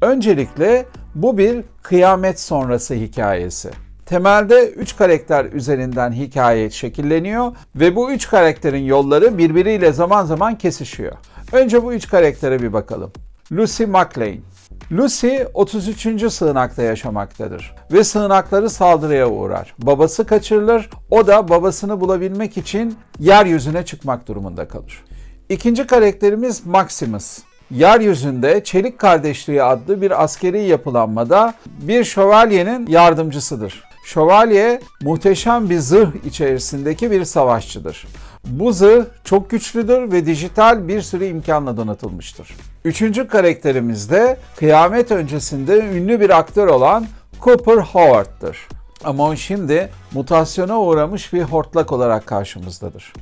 Öncelikle bu bir kıyamet sonrası hikayesi. Temelde 3 karakter üzerinden hikaye şekilleniyor ve bu 3 karakterin yolları birbiriyle zaman zaman kesişiyor. Önce bu 3 karaktere bir bakalım. Lucy McLean. Lucy 33. sığınakta yaşamaktadır ve sığınakları saldırıya uğrar. Babası kaçırılır, o da babasını bulabilmek için yeryüzüne çıkmak durumunda kalır. İkinci karakterimiz Maximus. Yeryüzünde Çelik Kardeşliği adlı bir askeri yapılanmada bir şövalyenin yardımcısıdır. Şövalye muhteşem bir zırh içerisindeki bir savaşçıdır. Bu zırh çok güçlüdür ve dijital bir sürü imkanla donatılmıştır. Üçüncü karakterimiz de kıyamet öncesinde ünlü bir aktör olan Cooper Howard'tır. Ama o şimdi mutasyona uğramış bir hortlak olarak karşımızdadır.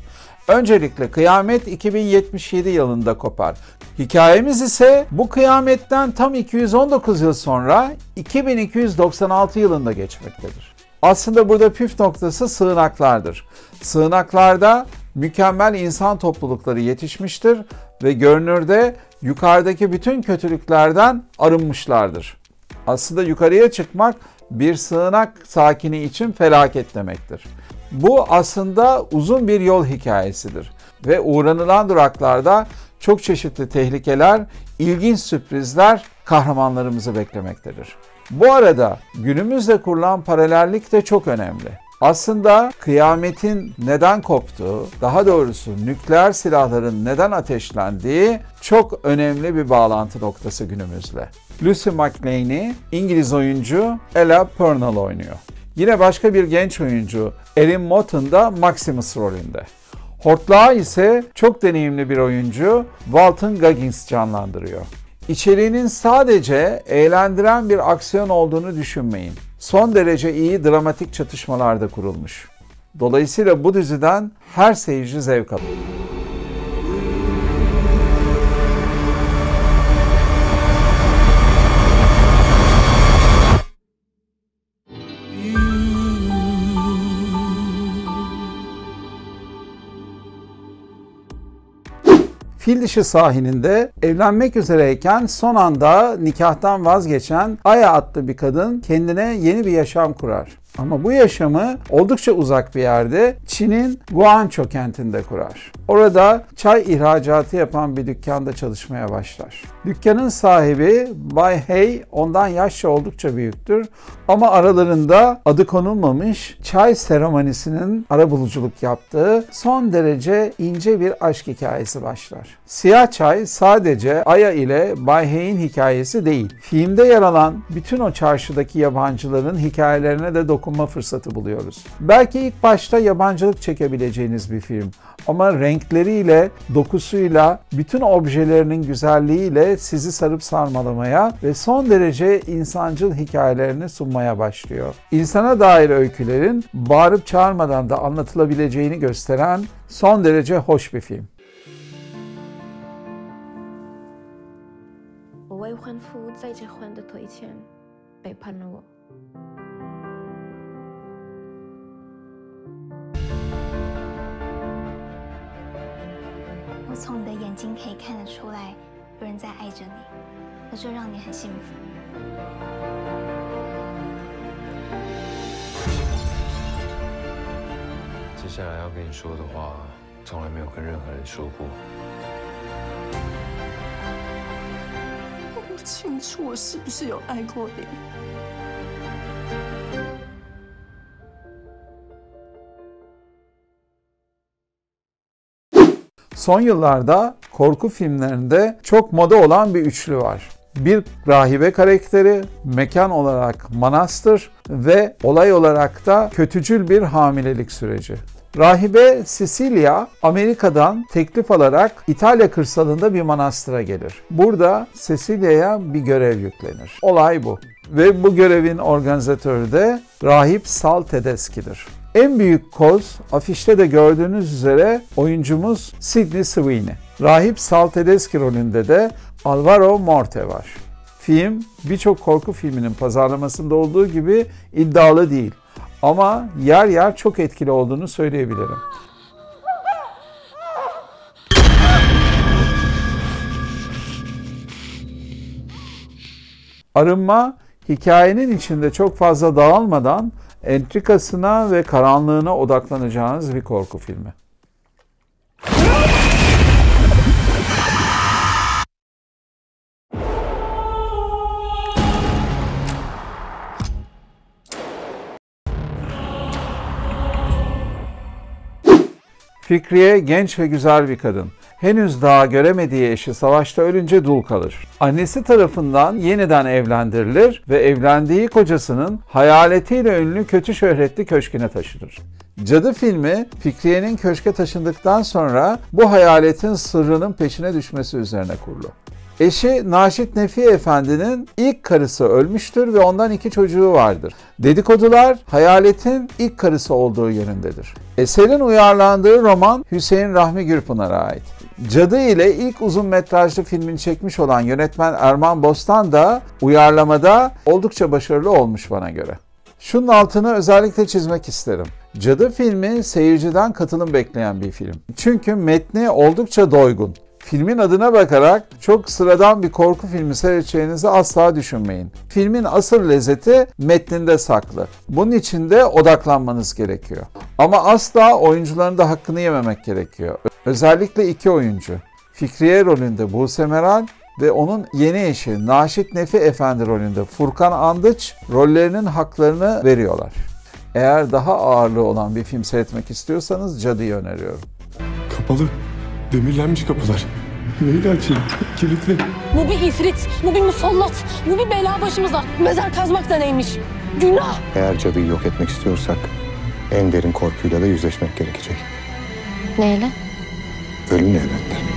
Öncelikle kıyamet 2077 yılında kopar. Hikayemiz ise bu kıyametten tam 219 yıl sonra 2296 yılında geçmektedir. Aslında burada püf noktası sığınaklardır. Sığınaklarda mükemmel insan toplulukları yetişmiştir ve görünürde yukarıdaki bütün kötülüklerden arınmışlardır. Aslında yukarıya çıkmak bir sığınak sakini için felaket demektir. Bu aslında uzun bir yol hikayesidir ve uğranılan duraklarda çok çeşitli tehlikeler, ilginç sürprizler kahramanlarımızı beklemektedir. Bu arada günümüzle kurulan paralellik de çok önemli. Aslında kıyametin neden koptuğu, daha doğrusu nükleer silahların neden ateşlendiği çok önemli bir bağlantı noktası günümüzle. Lucy McLean'i İngiliz oyuncu Ella Purnell oynuyor. Yine başka bir genç oyuncu Erin Moten da Maximus rolünde. Hortlağı ise çok deneyimli bir oyuncu Walton Goggins canlandırıyor. İçeriğinin sadece eğlendiren bir aksiyon olduğunu düşünmeyin. Son derece iyi dramatik çatışmalarda kurulmuş. Dolayısıyla bu diziden her seyirci zevk alır. Fil dişi sahilinde evlenmek üzereyken son anda nikahtan vazgeçen Aya adlı bir kadın kendine yeni bir yaşam kurar. Ama bu yaşamı oldukça uzak bir yerde Çin'in Guangzhou kentinde kurar. Orada çay ihracatı yapan bir dükkanda çalışmaya başlar. Dükkanın sahibi Bay Hey ondan yaşça oldukça büyüktür ama aralarında adı konulmamış çay seremonisinin arabuluculuk yaptığı son derece ince bir aşk hikayesi başlar. Siyah çay sadece Aya ile Bay Hey'in hikayesi değil. Filmde yer alan bütün o çarşıdaki yabancıların hikayelerine de dokunma fırsatı buluyoruz. Belki ilk başta yabancılık çekebileceğiniz bir film ama renkleriyle, dokusuyla, bütün objelerinin güzelliğiyle sizi sarıp sarmalamaya ve son derece insancıl hikayelerini sunmaya başlıyor. İnsana dair öykülerin bağırıp çağırmadan da anlatılabileceğini gösteren son derece hoş bir film. 我未婚夫在结婚的头一天背叛了我。我从你的眼睛可以看得出来，有人在爱着你，那就让你很幸福。接下来要跟你说的话，从来没有跟任何人说过。 我不清楚我是不是有爱过你。Son yıllarda korku filmlerinde çok moda olan bir üçlü var. Bir rahibe karakteri, mekan olarak manastır ve olay olarak da kötücül bir hamilelik süreci. Rahibe Cecilia, Amerika'dan teklif alarak İtalya kırsalında bir manastıra gelir. Burada Cecilia'ya bir görev yüklenir. Olay bu. Ve bu görevin organizatörü de Rahip Sal Tedeschi'dir. En büyük koz, afişte de gördüğünüz üzere oyuncumuz Sydney Sweeney. Rahip Sal Tedeschi rolünde de Alvaro Morte var. Film, birçok korku filminin pazarlamasında olduğu gibi iddialı değil. Ama yer yer çok etkili olduğunu söyleyebilirim. Arınma, hikayenin içinde çok fazla dağılmadan entrikasına ve karanlığına odaklanacağınız bir korku filmi. Fikriye genç ve güzel bir kadın. Henüz daha göremediği eşi savaşta ölünce dul kalır. Annesi tarafından yeniden evlendirilir ve evlendiği kocasının hayaletiyle ünlü kötü şöhretli köşküne taşınır. Cadı filmi, Fikriye'nin köşke taşındıktan sonra bu hayaletin sırrının peşine düşmesi üzerine kurulu. Eşi Naşit Nefi Efendi'nin ilk karısı ölmüştür ve ondan 2 çocuğu vardır. Dedikodular hayaletin ilk karısı olduğu yönündedir. Eserin uyarlandığı roman Hüseyin Rahmi Gürpınar'a ait. Cadı ile ilk uzun metrajlı filmini çekmiş olan yönetmen Erman Bostan da uyarlamada oldukça başarılı olmuş bana göre. Şunun altını özellikle çizmek isterim. Cadı filmi seyirciden katılım bekleyen bir film. Çünkü metni oldukça doygun. Filmin adına bakarak çok sıradan bir korku filmi seyredeceğinizi asla düşünmeyin. Filmin asıl lezzeti metninde saklı. Bunun için de odaklanmanız gerekiyor. Ama asla oyuncuların da hakkını yememek gerekiyor. Özellikle 2 oyuncu. Fikriye rolünde Buse Meral ve onun yeni eşi Naşit Nefi Efendi rolünde Furkan Andıç rollerinin haklarını veriyorlar. Eğer daha ağırlığı olan bir film seyretmek istiyorsanız Cadı'yı öneriyorum. Kapalı. Demirlenmiş kapılar. Neyle açayım? Kilitli. Bu bir ifrit, bu bir musallat, bu bir bela başımıza. Mezar kazmak da neymiş? Günah! Eğer cadıyı yok etmek istiyorsak en derin korkuyla da yüzleşmek gerekecek. Neyle? Ölümle elbette.